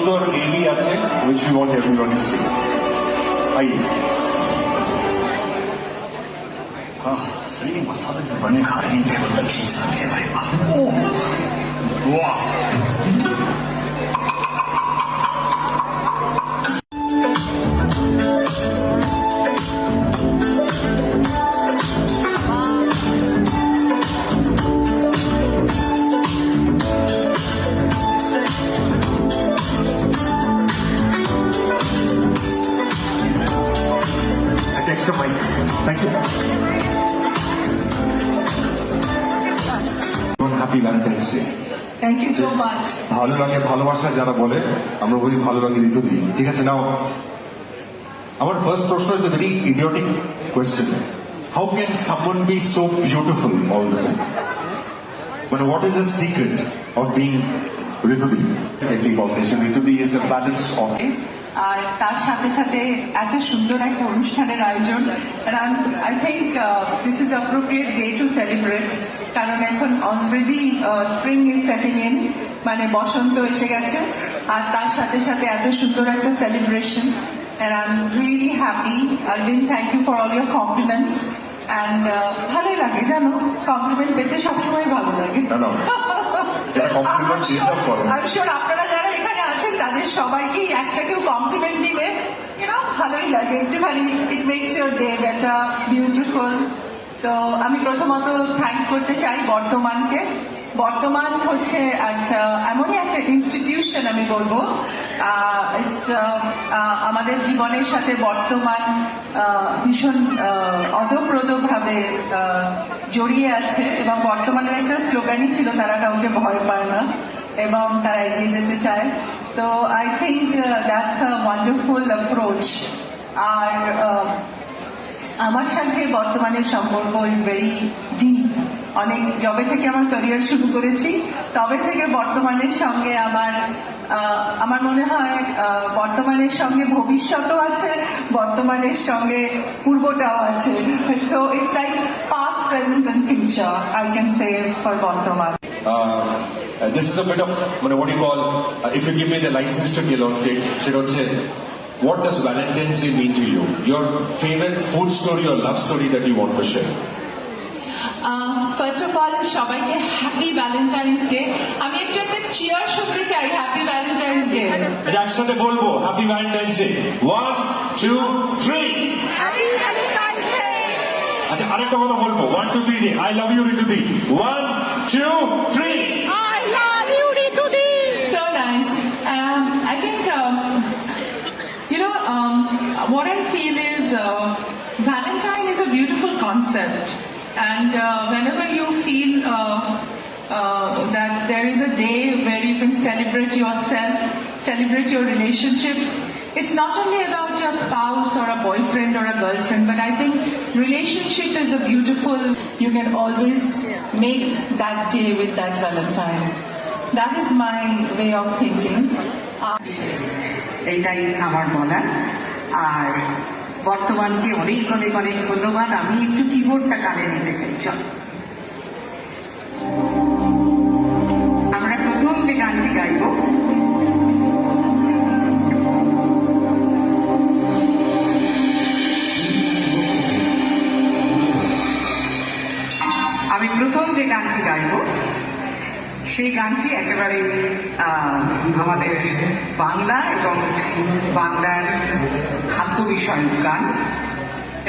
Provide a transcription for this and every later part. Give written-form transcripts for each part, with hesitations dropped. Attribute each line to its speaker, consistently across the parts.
Speaker 1: সুন্দর এগিয়ে আছে, which we want everyone to see. आइए। सही मसाले से बने खाने के लिए खींच रखे भाई। वाह। Extra mic. Thank you. Happy Valentine's Day.
Speaker 2: Thank you so much.
Speaker 1: ভালো লাগে ভালোবাসা যারা বলে আমরা বলি ভালো লাগে ঋতু দিই, ঠিক আছে? নাও আমার ফার্স্ট প্রশ্ন is a very idiotic question. How can someone be so beautiful all the time? মানে what is the secret of being Ritudi? Technique competition Ritudi is a balance of.
Speaker 2: আর তার সাথে সাথে এত সুন্দর একটা অনুষ্ঠানের আয়োজন, I think this is appropriate day to celebrate, কারণ এখন already spring is setting in, মানে বসন্ত এসে গেছে, আর তার সাথে সাথে এত সুন্দর একটা celebration. And I'm really happy. Arvind, thank you for all your compliments. And ভালোই লাগে জানো, কমপ্লিমেন্ট পেতে সবসময় ভালো লাগে। আমি শিওর আপনারা যারা এখানে আছেন তাদের সবাইকেই একটা কেউ কমপ্লিমেন্ট দিবে, ভালোই লাগে একটুখানি। It makes your day better, beautiful. তো আমি প্রথমত থ্যাংক করতে চাই বর্তমানকে। বর্তমান হচ্ছে একটা এমনই একটা ইনস্টিটিউশন, আমি বলবো আমাদের জীবনের সাথে বর্তমান ভীষণ অদপ্রদভাবে জড়িয়ে আছে, এবং বর্তমানের একটা স্লোগানই ছিল তারা কাউকে ভয় পায় না এবং তারা এগিয়ে যেতে চায়। তো I think that's a wonderful approach. আর আমার সাথে বর্তমানের সম্পর্ক ইজ ভেরি ডিপ। অনেক যবে থেকে আমার ক্যারিয়ার শুরু করেছি তবে থেকে বর্তমানের সঙ্গে আমার মনে হয় বর্তমানের সঙ্গে ভবিষ্যৎও আছে, বর্তমানের সঙ্গে পূর্বটাও আছে। So it's like past, present and future I can say for বর্তমান।
Speaker 1: This is a bit of what do you call, if you give me the license to kill on stage, সেটা হচ্ছে what does Valentine's Day mean to you? Your favorite food story or love story that you want to share?
Speaker 2: First of all সবাইকে happy Valentine's day. আমি একটু একটা chair শুনতে চাই, happy Valentine's Day.
Speaker 1: একসাথে বলবো happy Valentine's Day. 1 2 3
Speaker 2: happy Valentine's Day.
Speaker 1: আচ্ছা, আরেকটা কথা বলবো 1 2 3 দিয়ে I love you Ritudi. 1 2 3
Speaker 2: I love you Ritudi. So nice. I think what I feel is Valentine is a beautiful concept. And whenever you feel that there is a day where you can celebrate yourself, celebrate your relationships, it's not only about your spouse or a boyfriend or a girlfriend, but I think relationship is a beautiful, you can always make that day with that Valentine. That is my way of thinking.
Speaker 3: এটাই আমার বলার। আর বর্তমানকে অনেক অনেক অনেক ধন্যবাদ। আমি একটু কিবোর্ডটা কানে নিতে চাই। চল, আমরা প্রথম যে গানটি গাইব সেই গানটি একেবারে আমাদের বাংলা এবং বাংলার খাদ্য বিষয়ক গান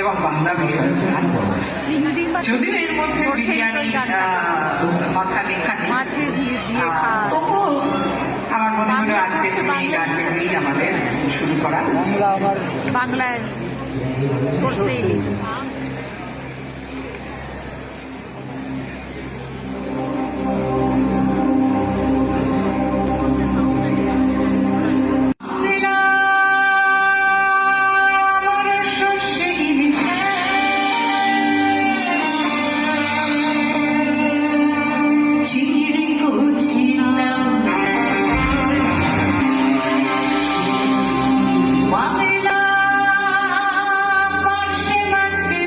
Speaker 3: এবং বাংলা বিষয়ক গান। যদিও এর মধ্যে বিরিয়ানি মাথা লেখা নেই, তবুও আমার মনে হলো আজকে তুমি এই গানটি দিয়েই আমাদের শুরু করা
Speaker 4: বাংলায়
Speaker 3: মাছকে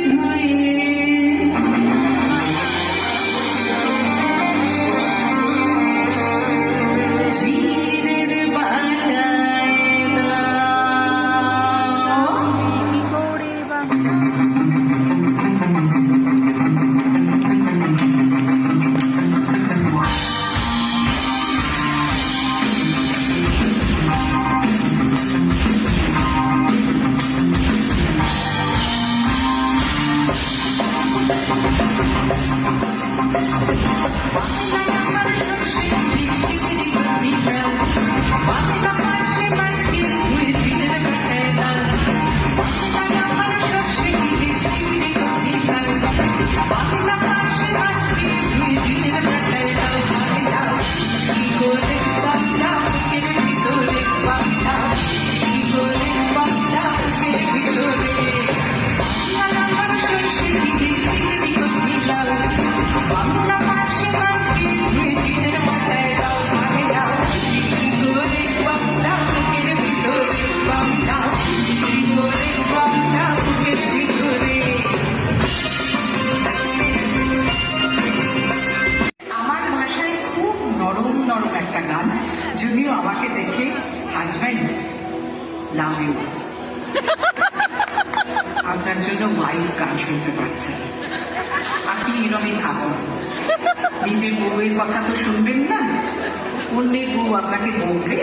Speaker 3: আমাকে দেখে হাজব্যান্ড লাভ ইউ, আপনার জন্য ওয়াইফ গান শুনতে পাচ্ছে। আপনি এরমই থাকুন, নিজের বউয়ের কথা তো শুনবেন না, অন্যের বউ আপনাকে বলবে।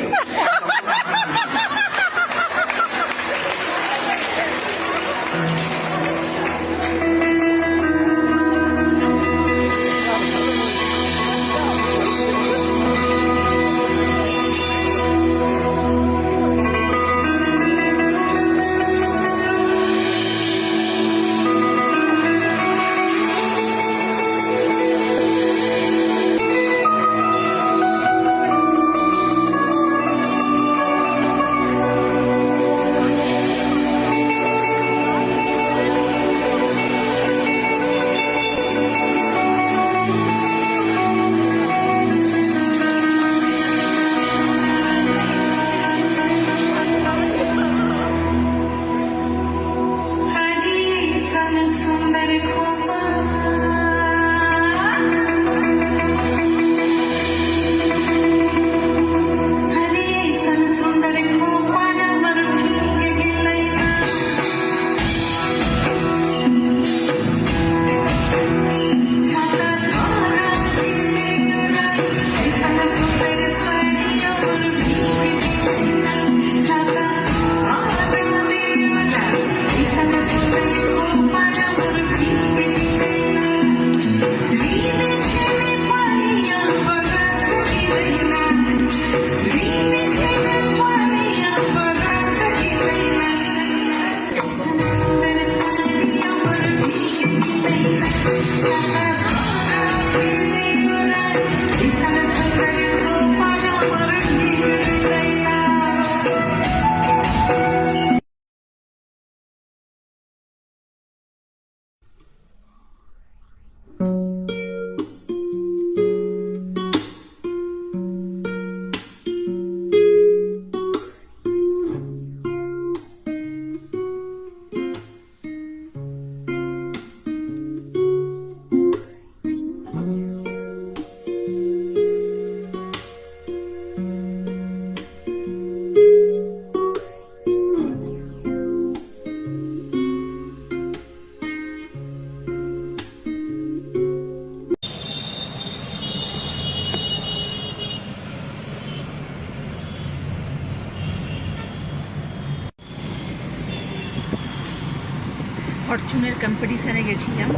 Speaker 4: ফরচুনের কম্পিটিশানে গেছিলাম,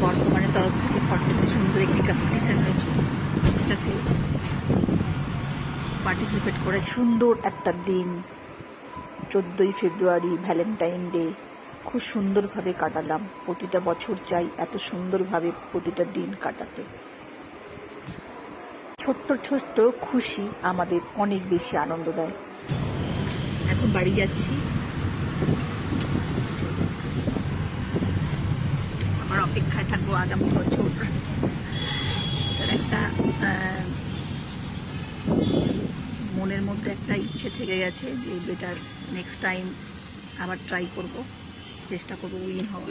Speaker 4: বর্তমানে তরফ থেকে ফরচুনে সুন্দর একটি কম্পিটিশান হয়েছিল, সেটাতে পার্টিসিপেট করে সুন্দর একটা দিন 14ই ফেব্রুয়ারি ভ্যালেন্টাইন ডে খুব সুন্দরভাবে কাটালাম। প্রতিটা বছর চাই এত সুন্দরভাবে প্রতিটা দিন কাটাতে। ছোট্ট ছোট্ট খুশি আমাদের অনেক বেশি আনন্দ দেয়। এখন বাড়ি যাচ্ছি, আমার অপেক্ষায় থাকবো আগামী বছর। একটা মনের মধ্যে একটা ইচ্ছে থেকে গেছে যে বেটার নেক্সট টাইম আবার ট্রাই করব, চেষ্টা করবো উইন হওয়ার।